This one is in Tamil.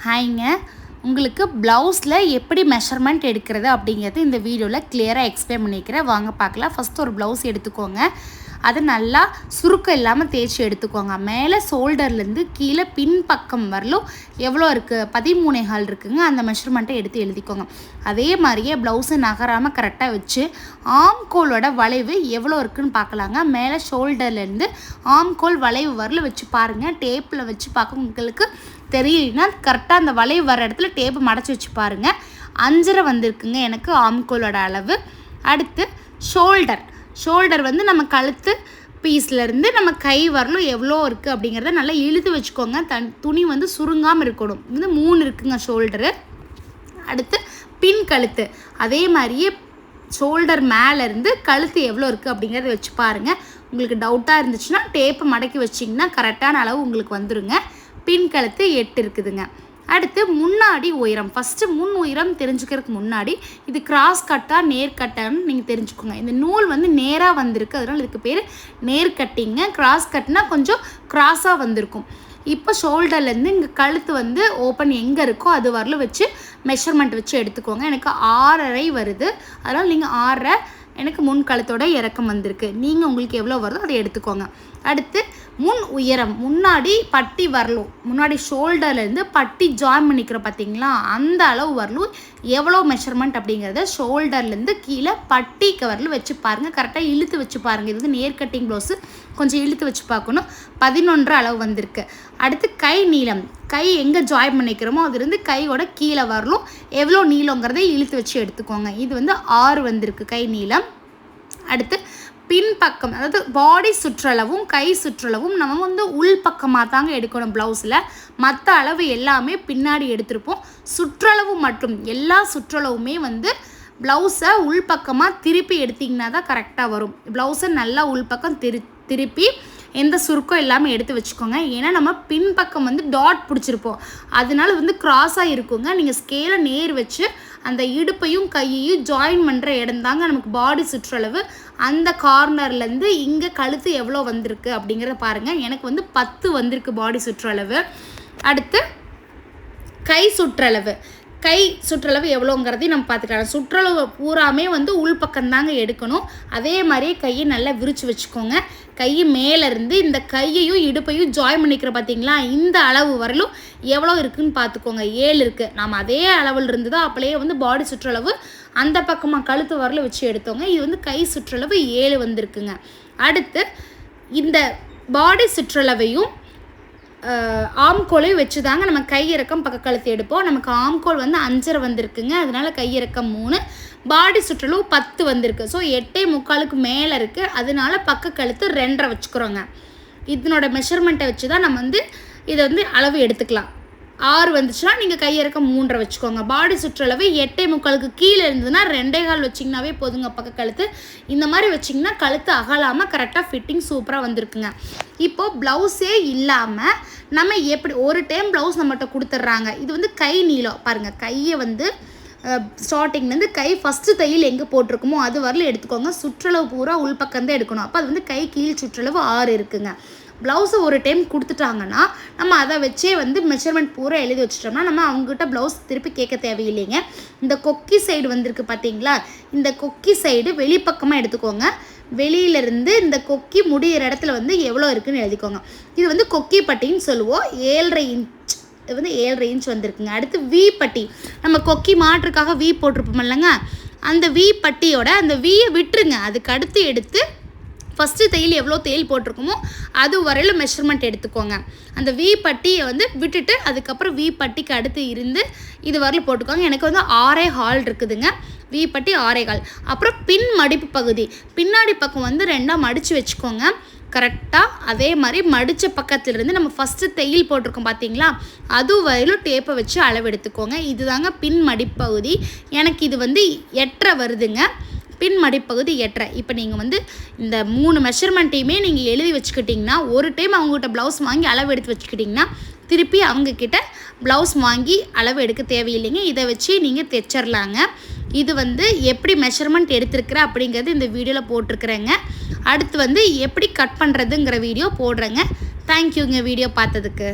ஹாய்ங்க, உங்களுக்கு ப்ளவுஸில் எப்படி மெஷர்மெண்ட் எடுக்கிறது அப்படிங்கிறது இந்த வீடியோவில் கிளியராக எக்ஸ்பிளைன் பண்ணிக்கிறேன். வாங்க பார்க்கலாம். ஃபஸ்ட்டு ஒரு ப்ளவுஸ் எடுத்துக்கோங்க. அது நல்லா சுருக்கம் இல்லாமல் தேய்ச்சி எடுத்துக்கோங்க. மேலே ஷோல்டர்லேருந்து கீழே பின் பக்கம் வரலும் எவ்வளோ இருக்குது, 13.5 இருக்குங்க. அந்த மெஷர்மெண்ட்டை எடுத்து எழுதிக்கோங்க. அதே மாதிரியே ப்ளவுஸை நகராமல் கரெக்டாக வச்சு ஆம்கோலோட வளைவு எவ்வளோ இருக்குதுன்னு பார்க்கலாங்க. மேலே ஷோல்டர்லேருந்து ஆம்கோல் வளைவு வரல வச்சு பாருங்கள். டேப்பில் வச்சு பார்க்க உங்களுக்கு தெரியலனா கரெக்டாக அந்த வளைவு வர இடத்துல டேப்பு மடச்சி வச்சு பாருங்கள். 5.5 வந்திருக்குங்க எனக்கு ஆம்கோலோட அளவு. அடுத்து ஷோல்டர் வந்து நம்ம கழுத்து பீஸ்லேருந்து நம்ம கை வரலும் எவ்வளோ இருக்குது அப்படிங்கிறத நல்லா இழுத்து வச்சுக்கோங்க. துணி வந்து சுருங்காமல் இருக்கணும். வந்து 3 இருக்குங்க ஷோல்டரு. அடுத்து பின் கழுத்து அதே மாதிரியே ஷோல்டர் மேலேருந்து கழுத்து எவ்வளோ இருக்குது அப்படிங்கிறத வச்சு பாருங்கள். உங்களுக்கு டவுட்டாக இருந்துச்சுன்னா டேப்பை மடக்கி வச்சிங்கன்னா கரெக்டான அளவு உங்களுக்கு வந்துடுங்க. பின் கழுத்து 8 இருக்குதுங்க. அடுத்து முன்னாடி உயரம். ஃபஸ்ட்டு முன் உயரம் தெரிஞ்சுக்கிறதுக்கு முன்னாடி இது கிராஸ் கட்டாக நேர் கட்டான்னு நீங்கள் தெரிஞ்சுக்கோங்க. இந்த நூல் வந்து நேராக வந்திருக்கு, அதனால் இதுக்கு பேர் நேர் கட்டிங்க. கிராஸ் கட்னா கொஞ்சம் கிராஸாக வந்திருக்கும். இப்போ ஷோல்டர்லேருந்து இங்கே கழுத்து வந்து ஓப்பன் எங்கே இருக்கோ அது வரலும் வச்சு மெஷர்மெண்ட் வச்சு எடுத்துக்கோங்க. எனக்கு 6.5 வருது, அதனால் நீங்கள் 6.5 எனக்கு முன் கழுத்தோட இறக்கம் வந்திருக்கு. நீங்கள் உங்களுக்கு எவ்வளோ வருதோ அதை எடுத்துக்கோங்க. அடுத்து முன் உயரம். முன்னாடி பட்டி வரலும், முன்னாடி ஷோல்டர்லேருந்து பட்டி ஜாயின் பண்ணிக்கிற பார்த்தீங்களா, அந்த அளவு வரலும் எவ்வளோ மெஷர்மெண்ட் அப்படிங்கிறத ஷோல்டர்லேருந்து கீழே பட்டிக்கு வரலும் வச்சு பாருங்கள். கரெக்டாக இழுத்து வச்சு பாருங்கள். இது வந்து நேர் கட்டிங் ப்ளவுஸு, கொஞ்சம் இழுத்து வச்சு பார்க்கணும். 11.5 அளவு வந்திருக்கு. அடுத்து கை நீளம். கை எங்கே ஜாயின் பண்ணிக்கிறோமோ அதுலேருந்து கையோட கீழே வரலும் எவ்வளோ நீளங்கிறத இழுத்து வச்சு எடுத்துக்கோங்க. இது வந்து 6 வந்திருக்கு கை நீளம். அடுத்து பின் பக்கம், அதாவது பாடி சுற்றளவும் கை சுற்றளவும் நம்ம வந்து உள் பக்கமாக தாங்க எடுக்கணும் ப்ளவுஸில். மற்ற அளவு எல்லாமே பின்னாடி எடுத்திருப்போம். சுற்றளவு மட்டும், எல்லா சுற்றளவுமே வந்து ப்ளவுஸை உள்பக்கமாக திருப்பி எடுத்திங்கன்னா தான் கரெக்டாக வரும். ப்ளவுஸை நல்லா உள்பக்கம் திருப்பி எந்த சுருக்கம் எல்லாமே எடுத்து வச்சுக்கோங்க. ஏன்னா நம்ம பின்பக்கம் வந்து டாட் பிடிச்சிருப்போம், அதனால வந்து கிராஸாக இருக்குங்க. நீங்கள் ஸ்கேலை நேர் வச்சு அந்த இடுப்பையும் கையையும் ஜாயின் பண்ணுற இடம் தாங்க நமக்கு பாடி சுற்றளவு. அந்த கார்னர்லேருந்து இங்கே கழுத்து எவ்வளோ வந்திருக்கு அப்படிங்கிறத பாருங்கள். எனக்கு வந்து 10 வந்திருக்கு பாடி சுற்றளவு. அடுத்து கை சுற்றளவு எவ்வளோங்கிறதையும் நம்ம பார்த்துக்கலாம். சுற்றளவு பூராமே வந்து உள்பக்கம்தாங்க எடுக்கணும். அதே மாதிரியே கையை நல்லா விரித்து வச்சுக்கோங்க. கை மேலேருந்து இந்த கையையும் இடுப்பையும் ஜாயின் பண்ணிக்கிற பார்த்தீங்களா, இந்த அளவு வரலும் எவ்வளோ இருக்குதுன்னு பார்த்துக்கோங்க. 7 இருக்குது. நம்ம அதே அளவில் இருந்து தான் அப்படியே வந்து பாடி சுற்றளவு அந்த பக்கமாக கழுத்து வரல வச்சு எடுத்தோங்க. இது வந்து கை சுற்றளவு 7 வந்திருக்குங்க. அடுத்து இந்த பாடி சுற்றளவையும் ஆம்கோலையும் வச்சு தாங்க நம்ம கையிறக்கம் பக்க கழுத்து எடுப்போம். நமக்கு ஆம்கோல் வந்து 5.5 வந்திருக்குங்க, அதனால் கையிறக்கம் 3. பாடி சுற்றளவு 10 வந்திருக்கு. ஸோ 8.75 மேலே இருக்குது, அதனால பக்க கழுத்து 2.5 வச்சுக்கிறோங்க. இதனோட மெஷர்மெண்ட்டை வச்சு தான் நம்ம வந்து இதை வந்து அளவு எடுத்துக்கலாம். 6 வந்துச்சுன்னா நீங்கள் கையிறக்கம் 3.5 வச்சுக்கோங்க. பாடி சுற்றளவு 8.75 கீழே இருந்ததுன்னா 2.25 வச்சிங்கனாவே போதுங்க பக்க கழுத்து. இந்த மாதிரி வச்சிங்கன்னா கழுத்து அகலாமல் கரெக்டாக ஃபிட்டிங் சூப்பராக வந்திருக்குங்க. இப்போது ப்ளவுஸே இல்லாமல் நம்ம எப்படி ஒரு டைம் ப்ளவுஸ் நம்மகிட்ட கொடுத்துட்றாங்க. இது வந்து கை நீளம் பாருங்கள். கையை வந்து ஸ்டார்டிங்லேருந்து கை ஃபஸ்ட்டு தையல் எங்கே போட்டிருக்குமோ அது வரல எடுத்துக்கோங்க. சுற்றளவு பூரா உள்பக்கம்தான் எடுக்கணும். அப்போ அது வந்து கை கீழ் சுற்றளவு 6 இருக்குங்க. ப்ளவுஸை ஒரு டைம் கொடுத்துட்டாங்கன்னா நம்ம அதை வச்சே வந்து மெஷர்மெண்ட் பூரா எழுதி வச்சிட்டோம்னா நம்ம அவங்ககிட்ட ப்ளவுஸ் திருப்பி கேட்க தேவையில்லைங்க. இந்த கொக்கி சைடு வந்திருக்கு பார்த்தீங்களா, இந்த கொக்கி சைடு வெளிப்பக்கமாக எடுத்துக்கோங்க. வெளியிலேருந்து இந்த கொக்கி முடிகிற இடத்துல வந்து எவ்வளோ இருக்குதுன்னு எழுதிக்கோங்க. இது வந்து கொக்கி பட்டின்னு சொல்லுவோம். 7.5 இன்ச், இது வந்து 7.5 இன்ச் வந்திருக்குங்க. அடுத்து வி பட்டி. நம்ம கொக்கி மாட்டுறதுக்காக வி போட்டிருப்போம் இல்லைங்க, அந்த வி பட்டியோட அந்த வியை விட்டுருங்க. அதுக்கு அடுத்து எடுத்து ஃபஸ்ட்டு தையல் எவ்வளோ தையல் போட்டிருக்குமோ அது வரையில் மெஷர்மெண்ட் எடுத்துக்கோங்க. அந்த வி பட்டியை வந்து விட்டுட்டு அதுக்கப்புறம் வி பட்டிக்கு அடுத்து இருந்து இது வரையில் போட்டுக்கோங்க. எனக்கு வந்து 6.25 இருக்குதுங்க. வி பட்டி 6.25. அப்புறம் பின் மடிப்பு பகுதி, பின்னாடி பக்கம் வந்து 2ஆக மடித்து வச்சுக்கோங்க கரெக்டாக. அதே மாதிரி மடித்த பக்கத்துலேருந்து நம்ம ஃபஸ்ட்டு தையல் போட்டிருக்கோம் பார்த்தீங்களா, அது வரையிலும் டேப்பை வச்சு அளவு எடுத்துக்கோங்க. இதுதாங்க பின் மடிப்பகுதி. எனக்கு இது வந்து 8.5 வருதுங்க. பின் மடிப்பகுதி 8.5. இப்போ நீங்கள் வந்து இந்த 3 மெஷர்மெண்ட்டையுமே நீங்கள் எழுதி வச்சுக்கிட்டிங்கன்னா ஒரு டைம் அவங்ககிட்ட ப்ளவுஸ் வாங்கி அளவு எடுத்து வச்சுக்கிட்டிங்கன்னா திருப்பி அவங்கக்கிட்ட ப்ளவுஸ் வாங்கி அளவு எடுக்க தேவையில்லைங்க. இதை வச்சு நீங்கள் தைச்சிடலாங்க. இது வந்து எப்படி மெஷர்மெண்ட் எடுத்துருக்குறேன் அப்படிங்கிறது இந்த வீடியோவில் போட்டிருக்கிறேங்க. அடுத்து வந்து எப்படி கட் பண்ணுறதுங்கிற வீடியோ போடுறேங்க. தேங்க்யூங்க வீடியோ பார்த்ததுக்கு.